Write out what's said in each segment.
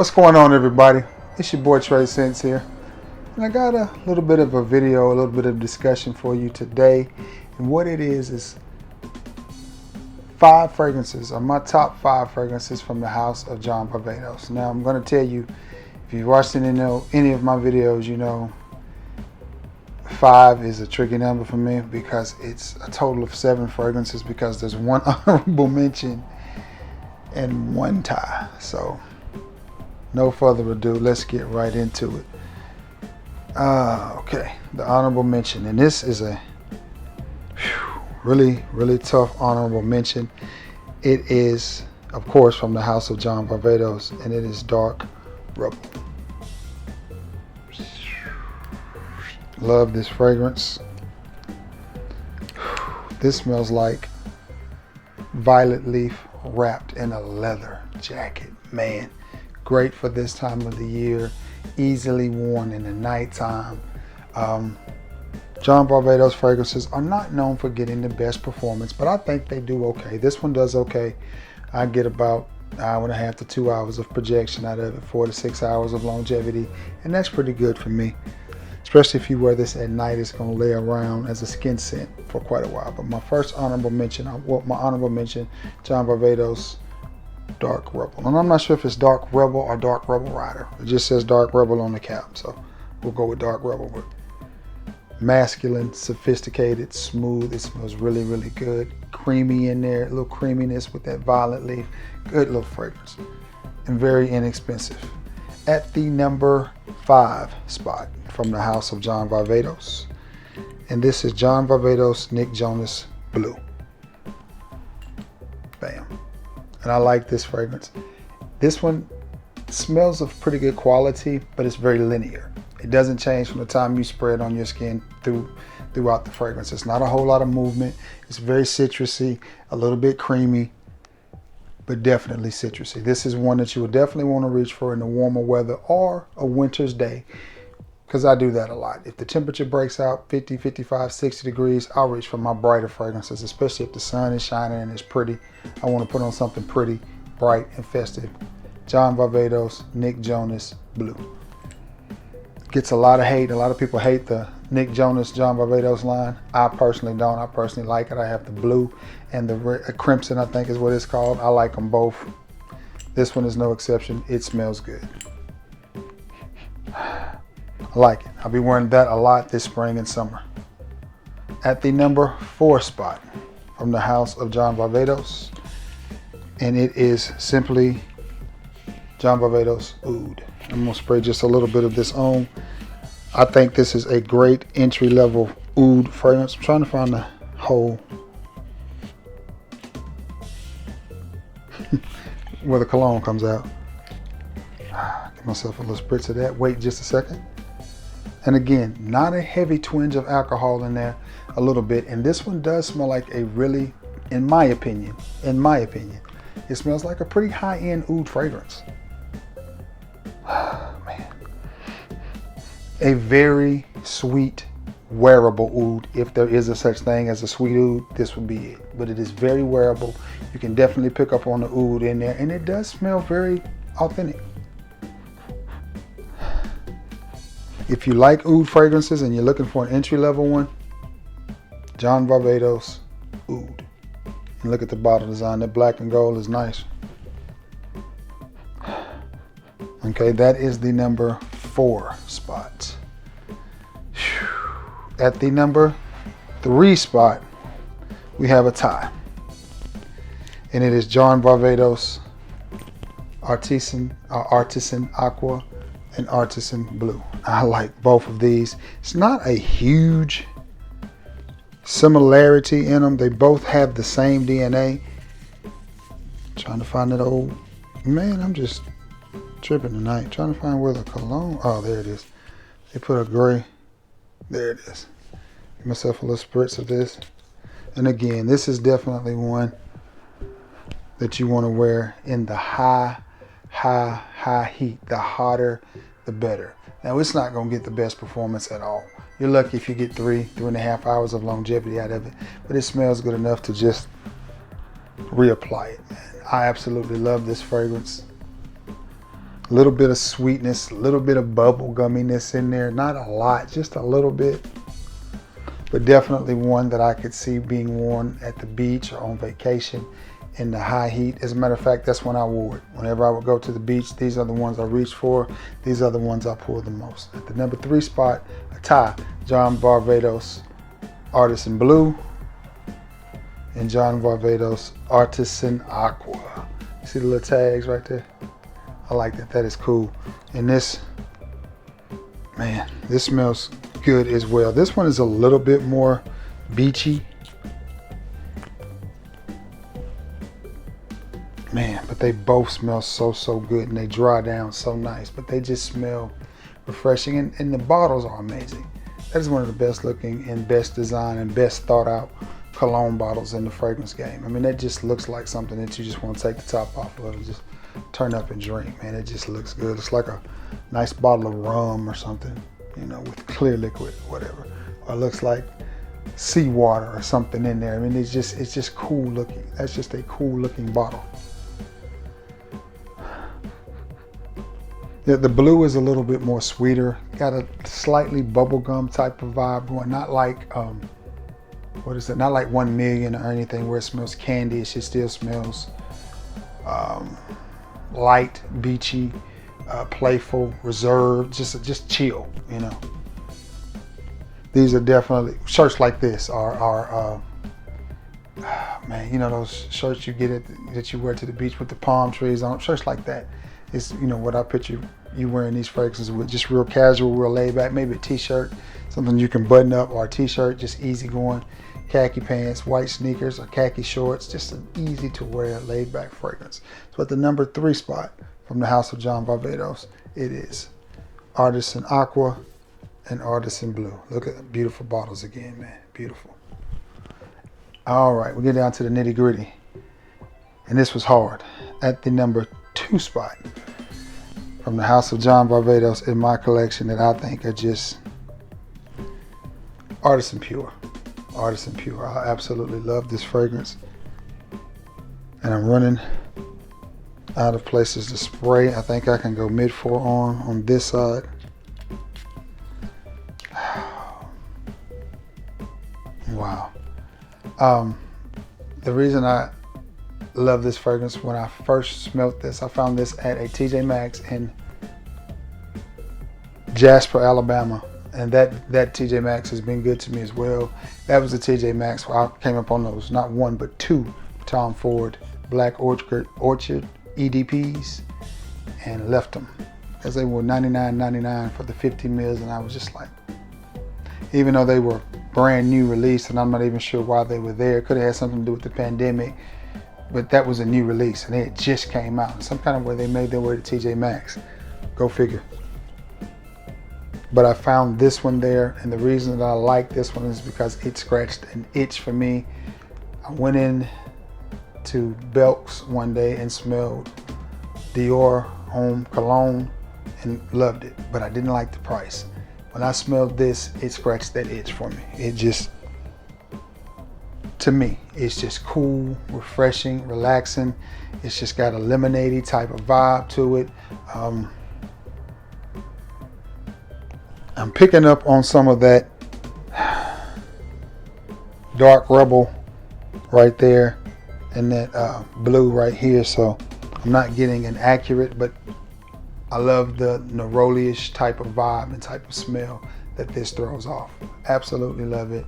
What's going on, everybody? It's your boy Trey Sense here, and I got a little bit of a video, a little bit of discussion for you today. And what it is 5 fragrances, or my top 5 fragrances from the house of John Varvatos. Now, I'm going to tell you, if you've watched any of my videos, you know 5 is a tricky number for me because it's a total of 7 fragrances, because there's one honorable mention and 1 tie. So no further ado, let's get right into it. Okay, the honorable mention, and this is a really tough honorable mention. It is, of course, from the house of John Varvatos, and it is Dark Rebel. Love this fragrance. This smells like violet leaf wrapped in a leather jacket. Man, great for this time of the year. Easily worn in the nighttime. John Varvatos fragrances are not known for getting the best performance, but I think they do okay. This one does okay. I get about an hour and a half to 2 hours of projection out of it, 4 to 6 hours of longevity, and that's pretty good for me. Especially if you wear this at night, it's going to lay around as a skin scent for quite a while. But my first honorable mention, John Varvatos Dark Rebel. And I'm not sure if it's Dark Rebel or Dark Rebel Rider. It just says Dark Rebel on the cap, so we'll go with Dark Rebel. But masculine, sophisticated, smooth. It smells really good. Creamy in there, a little creaminess with that violet leaf. Good little fragrance, and very inexpensive. At the number 5 spot from the house of John Varvatos, and this is John Varvatos Nick Jonas Blue. Bam. And I like this fragrance. This one smells of pretty good quality, but it's very linear. It doesn't change from the time you spray it on your skin throughout the fragrance. It's not a whole lot of movement. It's very citrusy, a little bit creamy, but definitely citrusy. This is one that you would definitely want to reach for in the warmer weather or a winter's day, because I do that a lot. If the temperature breaks out 50, 55, 60 degrees, I'll reach for my brighter fragrances, especially if the sun is shining and it's pretty. I want to put on something pretty, bright, and festive. John Varvatos Nick Jonas Blue. Gets a lot of hate. A lot of people hate the Nick Jonas John Varvatos line. I personally don't. I personally like it. I have the blue and the crimson, I think is what it's called. I like them both. This one is no exception. It smells good. I like it. I'll be wearing that a lot this spring and summer. At the number 4 spot from the house of John Varvatos, and it is simply John Varvatos Oud. I'm gonna spray just a little bit of this on. I think this is a great entry-level oud fragrance. I'm trying to find the hole where the cologne comes out. Give myself a little spritz of that. Wait just a second. And again, not a heavy twinge of alcohol in there, a little bit. And this one does smell like a really, in my opinion, it smells like a pretty high-end oud fragrance. Man. A very sweet, wearable oud. If there is a such thing as a sweet oud, this would be it. But it is very wearable. You can definitely pick up on the oud in there, and it does smell very authentic. If you like oud fragrances and you're looking for an entry-level one, John Varvatos Oud. And look at the bottle design. That black and gold is nice. Okay, that is the number 4 spot. At the number 3 spot, we have a tie. And it is John Varvatos Artisan Aqua and Artisan Blue. I like both of these. It's not a huge similarity in them. They both have the same DNA. Trying to find it old. Man, I'm just tripping tonight. Trying to find where the cologne. Oh, there it is. They put a gray. There it is. Give myself a little spritz of this. And again, this is definitely one that you want to wear in the high heat. The hotter, the better. Now, it's not going to get the best performance at all. You're lucky if you get 3.5 hours of longevity out of it. But it smells good enough to just reapply it, man. I absolutely love this fragrance. A little bit of sweetness, a little bit of bubble gumminess in there. Not a lot, just a little bit. But definitely one that I could see being worn at the beach or on vacation in the high heat. As a matter of fact, that's when I wore it. Whenever I would go to the beach, these are the ones I reach for. These are the ones I pull the most. At the number 3 spot, a tie, John Varvatos Artisan Blue and John Varvatos Artisan Aqua. You see the little tags right there? I like that. That is cool. And this, man, this smells good as well. This one is a little bit more beachy. Man, but they both smell so good, and they dry down so nice, but they just smell refreshing, and the bottles are amazing. That is one of the best looking and best designed and best thought out cologne bottles in the fragrance game. I mean, that just looks like something that you just want to take the top off of and just turn up and drink, man. It just looks good. It's like a nice bottle of rum or something, you know, with clear liquid or whatever. Or it looks like seawater or something in there. I mean, it's just cool looking. That's just a cool looking bottle. The blue is a little bit more sweeter. Got a slightly bubblegum type of vibe going. Not like, what is it? Not like 1 Million or anything where it smells candy. It still smells light, beachy, playful, reserved, just chill, you know. These are definitely, shirts like this are man, you know those shirts you get that you wear to the beach with the palm trees on, shirts like that. It's, you know, what I picture you wearing these fragrances with, just real casual, real laid back, maybe a t-shirt, something you can button up, or a t-shirt, just easy going, khaki pants, white sneakers, or khaki shorts, just an easy to wear, laid back fragrance. So at the number 3 spot from the house of John Varvatos, it is Artisan Aqua and Artisan Blue. Look at the beautiful bottles again, man, beautiful. All right, we get down to the nitty gritty, and this was hard. At the number 2 spot from the house of John Varvatos in my collection that I think are just Artisan Pure. Artisan Pure. I absolutely love this fragrance. And I'm running out of places to spray. I think I can go mid forearm on this side. Wow. The reason I love this fragrance, when I first smelled this, I found this at a TJ Maxx in Jasper, Alabama, and that TJ Maxx has been good to me as well. That was the TJ Maxx where I came up on those, not 1 but 2 Tom Ford Black Orchard EDPs, and left them as they were $99.99 for the 50 mils, and I was just like, even though they were brand new release, and I'm not even sure why they were there, it could have had something to do with the pandemic. But that was a new release, and it just came out. Some kind of way they made their way to TJ Maxx. Go figure. But I found this one there, and the reason that I like this one is because it scratched an itch for me. I went in to Belk's one day and smelled Dior Homme Cologne and loved it, but I didn't like the price. When I smelled this, it scratched that itch for me. It just, to me, it's just cool, refreshing, relaxing. It's just got a lemonade-y type of vibe to it. I'm picking up on some of that dark rebel right there and that blue right here. So I'm not getting an accurate, but I love the neroli-ish type of vibe and type of smell that this throws off. Absolutely love it.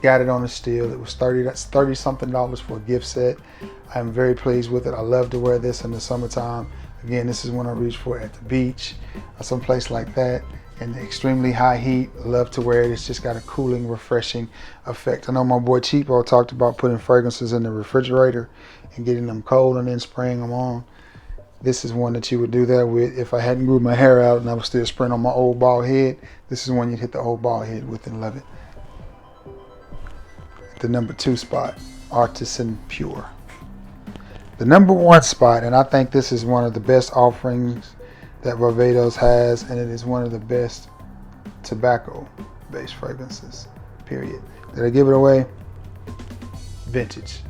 Got it on a steal. It was $30 something for a gift set. I'm very pleased with it. I love to wear this in the summertime. Again, this is one I reach for at the beach or someplace like that. In the extremely high heat, love to wear it. It's just got a cooling, refreshing effect. I know my boy Cheapo talked about putting fragrances in the refrigerator and getting them cold and then spraying them on. This is one that you would do that with. If I hadn't grew my hair out and I was still spraying on my old bald head, this is one you'd hit the old bald head with and love it. The number 2 spot, Artisan Pure. The number 1 spot, and I think this is one of the best offerings that Varvatos has, and it is one of the best tobacco-based fragrances, period. Did I give it away? Vintage.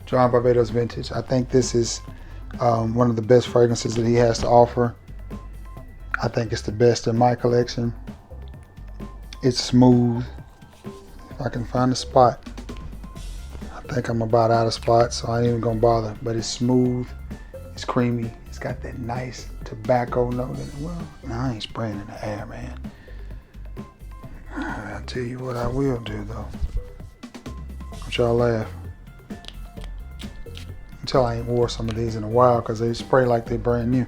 John Varvatos Vintage. I think this is one of the best fragrances that he has to offer. I think it's the best in my collection. It's smooth. If I can find a spot. I think I'm about out of spots, so I ain't even gonna bother. But it's smooth, it's creamy, it's got that nice tobacco note in it. Well, I ain't spraying in the air, man. I'll tell you what I will do though. Don't y'all laugh. Until I ain't wore some of these in a while, because they spray like they're brand new.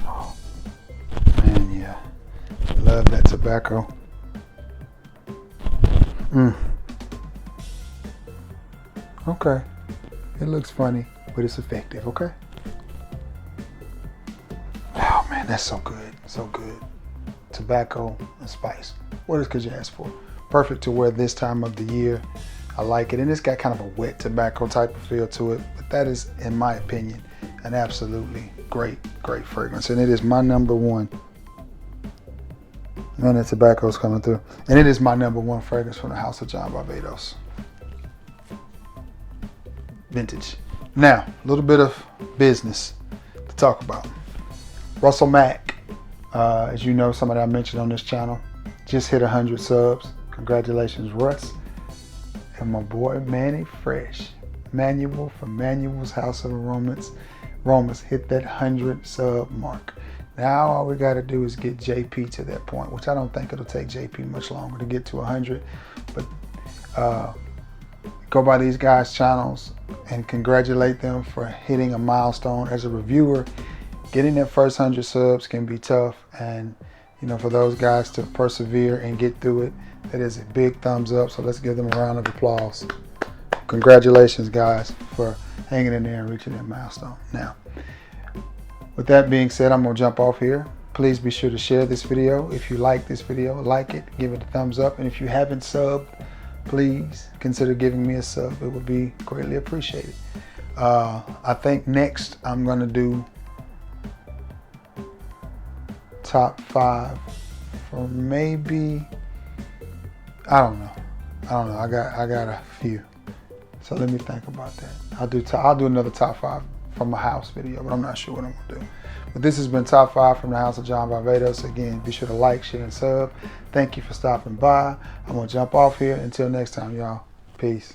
Oh, man, yeah. Love that tobacco. Okay. It looks funny, but it's effective, okay? Oh man, that's so good. So good. Tobacco and spice. What else could you ask for? Perfect to wear this time of the year. I like it. And it's got kind of a wet tobacco type of feel to it. But that is, in my opinion, an absolutely great fragrance. And it is my number one. And the tobacco's coming through. And it is my number one fragrance from the House of John Varvatos. Vintage. Now, a little bit of business to talk about. Russell Mack, as you know, somebody I mentioned on this channel, just hit 100 subs. Congratulations, Russ. And my boy Manny Fresh, Manuel from Manuel's House of Aromas hit that 100 sub mark. Now all we got to do is get JP to that point, which I don't think it'll take JP much longer to get to 100. But go by these guys' channels and congratulate them for hitting a milestone as a reviewer. Getting that first 100 subs can be tough, and you know, for those guys to persevere and get through it, that is a big thumbs up. So let's give them a round of applause. Congratulations, guys, for hanging in there and reaching that milestone. Now, with that being said, I'm gonna jump off here. Please be sure to share this video. If you like this video, like it, give it a thumbs up. And if you haven't subbed, please consider giving me a sub. It would be greatly appreciated. I think next I'm gonna do top 5 for maybe, I don't know. I got a few. So let me think about that. I'll do another top 5 from a house video, but I'm not sure what I'm gonna do. But this has been top 5 from the House of John Varvatos. Again, be sure to like, share, and sub. Thank you for stopping by. I'm gonna jump off here. Until next time, y'all. Peace.